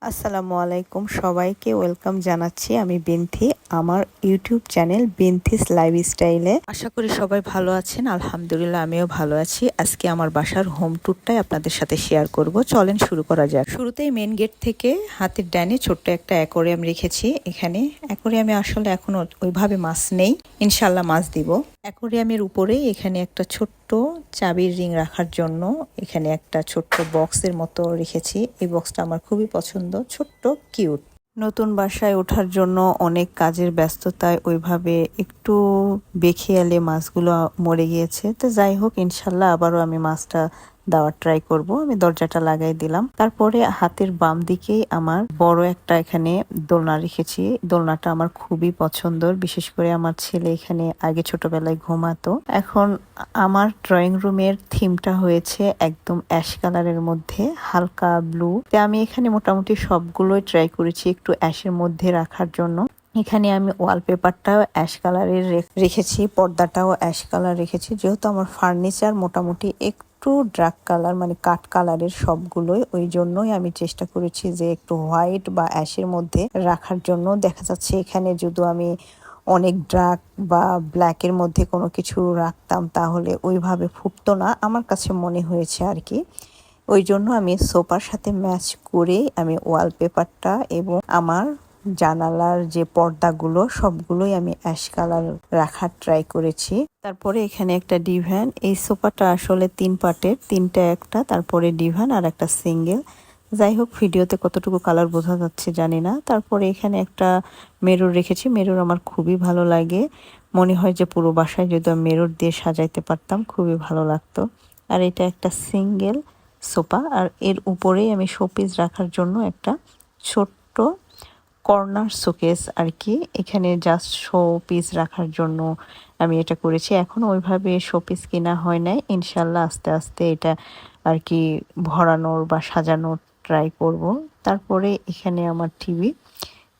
আসসালামু আলাইকুম সবাইকে ওয়েলকাম জানাচ্ছি আমি বিনথি আমার ইউটিউব চ্যানেল বিনথিস লাইফস্টাইলে। আশা করি সবাই ভালো আছেন। আলহামদুলিল্লাহ আমিও ভালো আছি। আজকে আমার বাসার হোম ট্যুরটাই আপনাদের সাথে শেয়ার করব। চলেন শুরু করা যাক। শুরুতেই মেন গেট থেকে হাতের ডানে ছোট্ট একটা অ্যাকোরিয়াম রেখেছি। এখানে অ্যাকোরিয়ামে আসলে এখনো ওইভাবে মাছ নেই, ইনশাল্লাহ মাছ দিব। অ্যাকোরিয়ামের উপরেই এখানে একটা ছোট্ট চাবির রিং রাখার জন্য এখানে একটা ছোট্ট বক্সের মতো রেখেছি। এই বক্সটা আমার খুবই পছন্দ, ছোট্ট কিউট। নতুন বাসায় ওঠার জন্য অনেক কাজের ব্যস্ততায় ওইভাবে একটু বেখেয়ালে মাছগুলো মরে গিয়েছে। তো যাই হোক, ইনশাল্লাহ আবারও আমি মাছটা দেওয়ার ট্রাই করব। আমি দরজাটা লাগাই দিলাম। তারপরে হাতের বাম দিকেই আমার বড় একটা এখানে দোলনা রেখেছি। দোলনাটা আমার খুবই পছন্দের, বিশেষ করে আমার ছেলে এখানে আগে ছোটবেলায় ঘুমাতো। এখন আমার ড্রয়িং রুমের থিমটা হয়েছে একদম অ্যাশ কালারের মধ্যে হালকা ব্লু। তো আমি এখানে মোটামুটি সবগুলোই ট্রাই করেছি একটু অ্যাশের মধ্যে রাখার জন্য। এখানে আমি ওয়ালপেপারটাও অ্যাশ কালারের রেখেছি, পর্দাটাও অ্যাশ কালার রেখেছি। যেহেতু আমার ফার্নিচার মোটামুটি একটু ডার্ক কালার মানে কাঠ কালারের সবগুলোই, ওই জন্যই আমি চেষ্টা করেছি যে একটু হোয়াইট বা অ্যাশের মধ্যে রাখার জন্য। দেখা যাচ্ছে এখানে যদি আমি অনেক ডার্ক বা ব্ল্যাকের মধ্যে কোনো কিছু রাখতাম তাহলে ওইভাবে ফুটতো না, আমার কাছে মনে হয়েছে আর কি। ওই জন্য আমি সোফার সাথে ম্যাচ করে আমি ওয়ালপেপারটা এবং আমার জানালার যে পর্দাগুলো সবগুলোই আমি অ্যাশ কালার রাখার ট্রাই করেছি। তারপরে এখানে একটা ডিভান। এই সোফাটা আসলে 3 পার্টের, 3টা একটা, তারপরে ডিভান আর একটা সিঙ্গেল। যাই হোক, ভিডিওতে কতটুকু কালার বোঝা যাচ্ছে জানি না। তারপরে এখানে একটা মিরর রেখেছি। মিরর আমার খুবই ভালো লাগে, মনে হয় যে পুরো বাসায় যদি আমি মিরর দিয়ে সাজাইতে পারতাম খুবই ভালো লাগতো। আর এটা একটা সিঙ্গেল সোফা, আর এর উপরেই আমি শোপিস রাখার জন্য একটা ছোট্ট কর্নার শোকেস আর কি। এখানে জাস্ট শো পিস রাখার জন্য আমি এটা করেছি। এখনো ওইভাবে শোপিস কেনা হয় নাই, ইনশাল্লাহ আস্তে আস্তে এটা আর কি ভরানোর বা সাজানোর ট্রাই করব। তারপরে এখানে আমার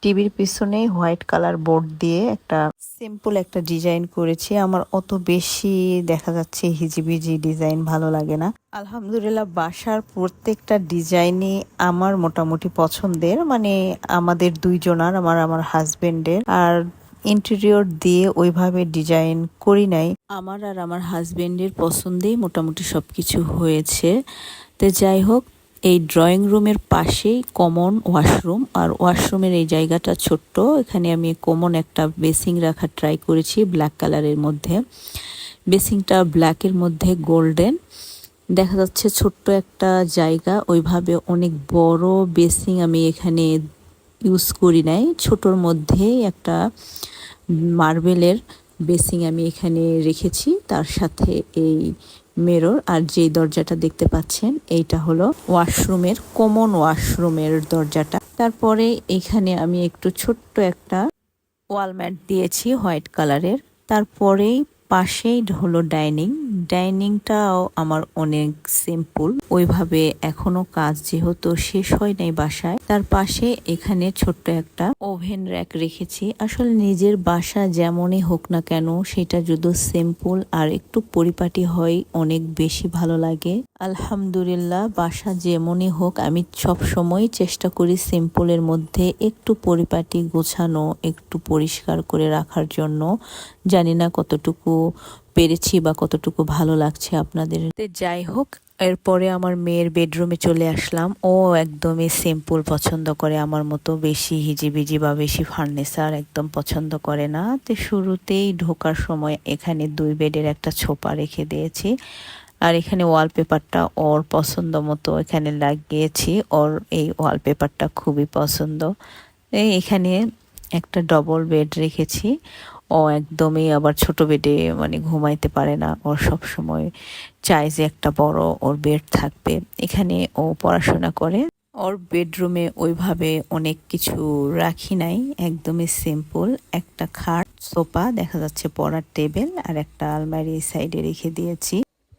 টিভির পিছনে হোয়াইট কালার বোর্ড দিয়ে একটা সিম্পল একটা ডিজাইন করেছি। আমার অত বেশি দেখা যাচ্ছে হিজিবিজি ডিজাইন ভালো লাগে না। আলহামদুলিল্লাহ বাসার প্রত্যেকটা ডিজাইনই আমার মোটামুটি পছন্দের, মানে আমাদের দুইজনার, আমার হাজবেন্ডের। আর ইন্টেরিয়র দিয়ে ওইভাবে ডিজাইন করি নাই, আমার আর আমার হাজবেন্ডের পছন্দেই মোটামুটি সবকিছু হয়েছে। তো যাই হোক, এই ড্রয়িং রুমের পাশেই কমন ওয়াশরুম, আর ওয়াশরুমের এই জায়গাটা ছোট্ট। এখানে আমি কমন একটা বেসিং রাখার ট্রাই করেছি ব্ল্যাক কালারের মধ্যে। বেসিংটা ব্ল্যাকের মধ্যে গোল্ডেন দেখা যাচ্ছে, ছোট্ট একটা জায়গা। ওইভাবে অনেক বড় বেসিং আমি এখানে ইউজ করি নাই, ছোটোর মধ্যেই একটা মার্বেলের বেসিং আমি এখানে রেখেছি। তার সাথে এই মিরর, আর যে দরজাটা দেখতে পাচ্ছেন এইটা হলো ওয়াশরুমের, কমন ওয়াশরুমের দরজাটা। তারপরে এখানে আমি একটু ছোট্ট একটা ওয়ালম্যাট দিয়েছি হোয়াইট কালারের। তারপরেই পাশেই হলো ডাইনিংটাও আমার অনেক সিম্পল, ওইভাবে এখনো কাজ যেহেতু শেষ হয় নাই বাসায়। তার পাশে এখানে ছোট্ট একটা ওভেন র্যাক রেখেছি। আসলে নিজের বাসা যেমনই হোক না কেন, সেটা যদি সিম্পল আর একটু পরিপাটি হয় অনেক বেশি ভালো লাগে। আলহামদুলিল্লাহ বাসা যেমনই হোক আমি সব সময় চেষ্টা করি সিম্পলের মধ্যে একটু পরিপাটি গোছানো, একটু পরিষ্কার করে রাখার জন্য। জানি না কতটুকু পেরেছি বা কতটুকু ভালো লাগছে আপনাদের। যাই হোক, এরপরে আমার মেয়ের বেডরুমে চলে আসলাম। ও একদমই সিম্পল পছন্দ করে, আমার মতো বেশি হিজিবিজি বা বেশি ফার্নিচার একদম পছন্দ করে না। তো শুরুতেই ঢোকার সময় এখানে 2 বেডের একটা ছোপা রেখে দিয়েছি। আর এখানে ওয়ালপেপারটা ওর পছন্দ মতো এখানে লাগিয়েছি। ওর এই ওয়ালপেপারটা খুবই পছন্দ। এখানে একটা ডবল বেড রেখেছি। ও একদমই আবার ছোট বেডে মানে ঘুমাইতে পারে না, ওর সব সময় চাই যে একটা বড় ওর বেড থাকবে। এখানে ও পড়াশোনা করে। ওর বেডরুমে ওইভাবে অনেক কিছু রাখি নাই, একদমই সিম্পল একটা খাট, সোফা, দেখা যাচ্ছে পড়ার টেবিল আর একটা আলমারি সাইডে রেখে দিয়েছি।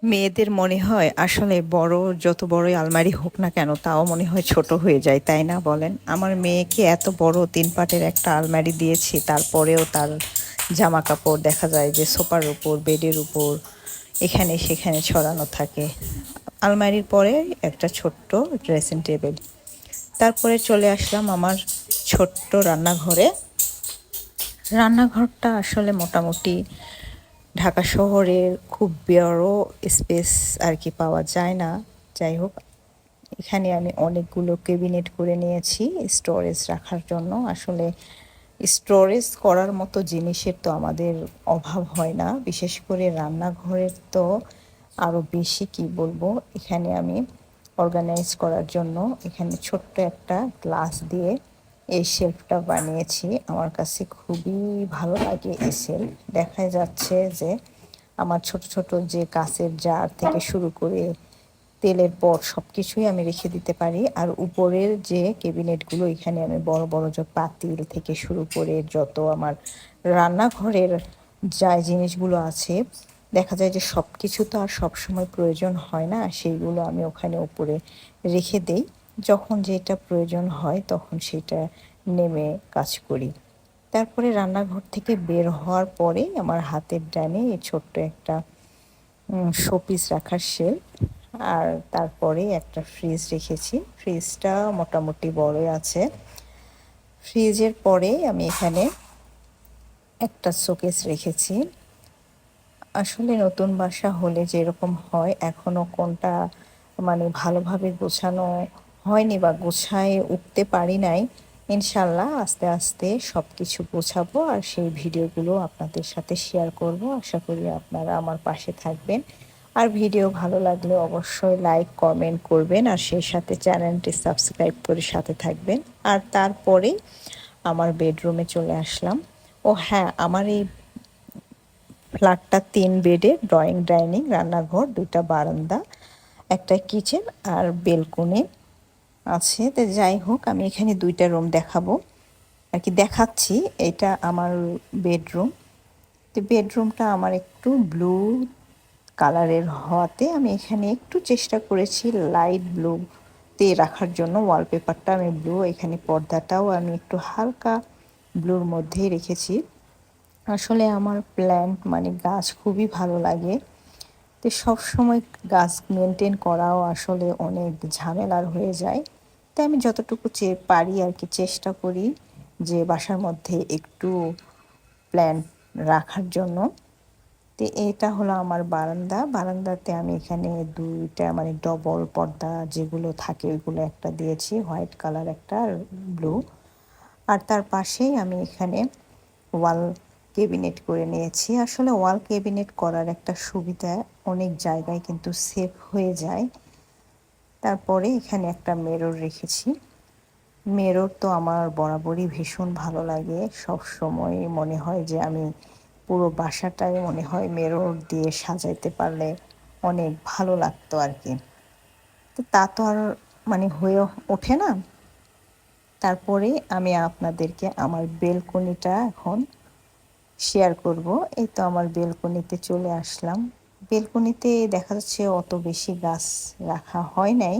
মেয়েদের মনে হয় আসলে বড়, যত বড়ই আলমারি হোক না কেন তাও মনে হয় ছোট হয়ে যায়, তাই না বলেন? আমার মেয়েকে এত বড় 3 পাটের একটা আলমারি দিয়েছি, তারপরেও তার জামা কাপড় দেখা যায় যে সোফার উপর, বেডের উপর, এখানে সেখানে ছড়ানো থাকে। আলমারির পরে একটা ছোট্ট ড্রেসিং টেবিল। তারপরে চলে আসলাম আমার ছোট্ট রান্নাঘরে। রান্নাঘরটা আসলে মোটামুটি ঢাকা শহরের খুব বড় স্পেস আর কি পাওয়া যায় না। যাই হোক, এখানে আমি অনেকগুলো ক্যাবিনেট করে নিয়েছি স্টোরেজ রাখার জন্য। আসলে স্টোরেজ করার মতো জিনিসের তো আমাদের অভাব হয় না, বিশেষ করে রান্নাঘরের তো আরও বেশি। কি বলবো, এখানে আমি অর্গানাইজ করার জন্য এখানে ছোট্ট একটা গ্লাস দিয়ে এই শেলফটা বানিয়েছি। আমার কাছে খুবই ভালো লাগে এই শেলফ। দেখা যাচ্ছে যে আমার ছোট ছোট যে কাঁচের জার থেকে শুরু করে তেলের পট সব কিছুই আমি রেখে দিতে পারি। আর উপরের যে ক্যাবিনেটগুলো, এখানে আমি বড় বড় যে পাতিল থেকে শুরু করে যত আমার রান্নাঘরের যা জিনিসগুলো আছে, দেখা যায় যে সব কিছু তো আর সবসময় প্রয়োজন হয় না, সেইগুলো আমি ওখানে উপরে রেখে দেই। যখন যেটা প্রয়োজন হয় তখন সেটা নেমে কাজ করি। তারপরে রান্নাঘর থেকে বের হওয়ার পরে আমার হাতের ডানে এই ছোট্ট একটা শোপিস রাখার শেলফ, আর তারপরে একটা ফ্রিজ রেখেছি। ফ্রিজটা মোটামুটি বড়ই আছে। ফ্রিজের পরে আমি এখানে একটা শোকেস রেখেছি। আসলে নতুন বাসা হলে যেরকম হয়, এখনও কোনটা মানে ভালোভাবে গোছানো হয়নি বা গোছায় উঠতে পারি নাই। ইনশাল্লাহ আস্তে আস্তে সব কিছু গোছাবো আর সেই ভিডিওগুলো আপনাদের সাথে শেয়ার করব। আশা করি আপনারা আমার পাশে থাকবেন। আর ভিডিও ভালো লাগলে অবশ্যই লাইক কমেন্ট করবেন, আর সেই সাথে চ্যানেলটি সাবস্ক্রাইব করে সাথে থাকবেন। আর তারপরে আমার বেডরুমে চলে আসলাম। ও হ্যাঁ, আমার এই ফ্ল্যাটটা 3 বেডের, ড্রয়িং ডাইনিং রান্নাঘর, 2টা বারান্দা, একটা কিচেন আর বেলকনি আছে। তো যাই হোক, আমি এখানে 2টা রুম দেখাবো আর কি দেখাচ্ছি। এটা আমার বেডরুম। তো বেডরুমটা আমার একটু ব্লু কালারের হওয়াতে আমি এখানে একটু চেষ্টা করেছি লাইট ব্লুতে রাখার জন্য। ওয়ালপেপারটা আমি ব্লু, এখানে পর্দাটাও আমি একটু হালকা ব্লুর মধ্যেই রেখেছি। আসলে আমার প্ল্যান্ট মানে গাছ খুবই ভালো লাগে। তো সব সময় গাছ মেনটেন করাও আসলে অনেক ঝামেলার হয়ে যায়। তাই আমি যতটুকু পারি আর কি চেষ্টা করি যে বাসার মধ্যে একটু প্ল্যান্ট রাখার জন্য। তো এটা হলো আমার বারান্দা। বারান্দাতে আমি এখানে 2টা মানে ডবল পর্দা যেগুলো থাকে ওইগুলো একটা দিয়েছি, হোয়াইট কালার একটা আর ব্লু। আর তার পাশেই আমি এখানে ওয়াল ক্যাবিনেট করে নিয়েছি। আসলে ওয়াল ক্যাবিনেট করার একটা সুবিধা, অনেক জায়গায় কিন্তু সেভ হয়ে যায়। তারপরে এখানে একটা মিরর রেখেছি। মিরর তো আমার বরাবরই ভীষণ ভালো লাগে। সব সময় মনে হয় যে আমি পুরো বাসাটাই মনে হয় মিরর দিয়ে সাজাইতে পারলে অনেক ভালো লাগতো আর কি। তো তা তো আর মানে হয়ে ওঠে না। তারপরে আমি আপনাদেরকে আমার বেলকনিটা এখন শেয়ার করব। এই তো আমার বেলকনিতে চলে আসলাম। বেলকনিতে দেখা যাচ্ছে অত বেশি গাছ রাখা হয় নাই,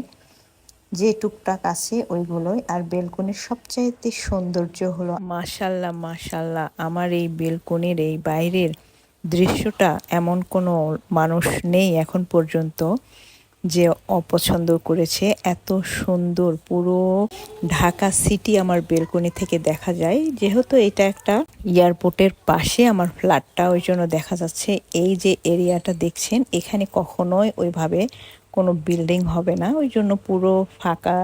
যে টুকটাক আছে ওইগুলোই। আর বেলকনির সবচাইতে সৌন্দর্য হলো, মাশাল্লাহ মাশাল্লাহ, আমার এই বেলকনির এই বাইরের দৃশ্যটা এমন কোনো মানুষ নেই এখন পর্যন্ত যে অপছন্দ করেছে। এত সুন্দর পুরো ঢাকা সিটি আমার বেলকনি থেকে দেখা যায়। যেহেতু এটা একটা এয়ারপোর্টের পাশে আমার ফ্ল্যাটটা, ওই জন্য দেখা যাচ্ছে এই যে এরিয়াটা দেখছেন, এখানে কখনোই ওইভাবে কোনো বিল্ডিং হবে না, ওই জন্য পুরো ফাঁকা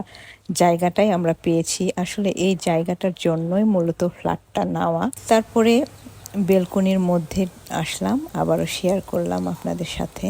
জায়গাটাই আমরা পেয়েছি। আসলে এই জায়গাটার জন্যই মূলত ফ্ল্যাটটা নেওয়া। তারপরে বেলকনির মধ্যে আসলাম, আবারও শেয়ার করলাম আপনাদের সাথে।